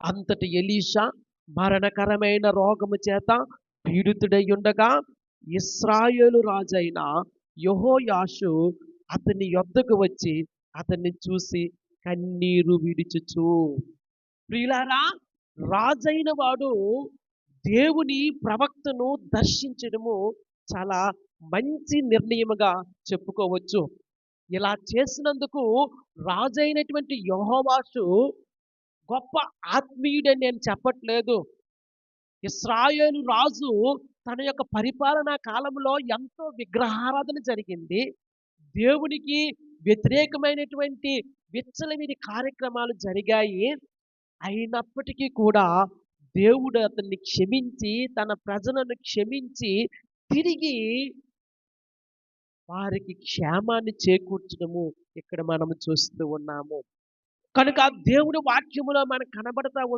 అంతటి ఎలీషా మరణకరమైన రోగము చేత పీడితుడై ఉండగా ఇశ్రాయేలు రాజైన యెహోయాషు అతని యొద్దకు వచ్చి అతన్ని చూసి కన్నీరు విడుచుచు. ప్రియులారా, రాజైన వాడు దేవుని ప్రవక్తను దర్శించడము చాలా మంచి నిర్ణయముగా చెప్పుకోవచ్చు. ఇలా చేసినందుకు రాజైనటువంటి యెహోవాషు గొప్ప ఆత్మీయుడని నేను చెప్పట్లేదు. ఇశ్రాయేలు రాజు తన యొక్క పరిపాలనా కాలంలో ఎంతో విగ్రహారాధన జరిగింది. దేవునికి వ్యతిరేకమైనటువంటి విచ్చలవిడి కార్యక్రమాలు జరిగాయి. అయినప్పటికీ కూడా దేవుడు అతన్ని క్షమించి, తన ప్రజలను క్షమించి, తిరిగి వారికి క్షేమాన్ని చేకూర్చడము ఇక్కడ మనము చూస్తూ ఉన్నాము. కనుక దేవుడి వాక్యములో మనకు కనబడతా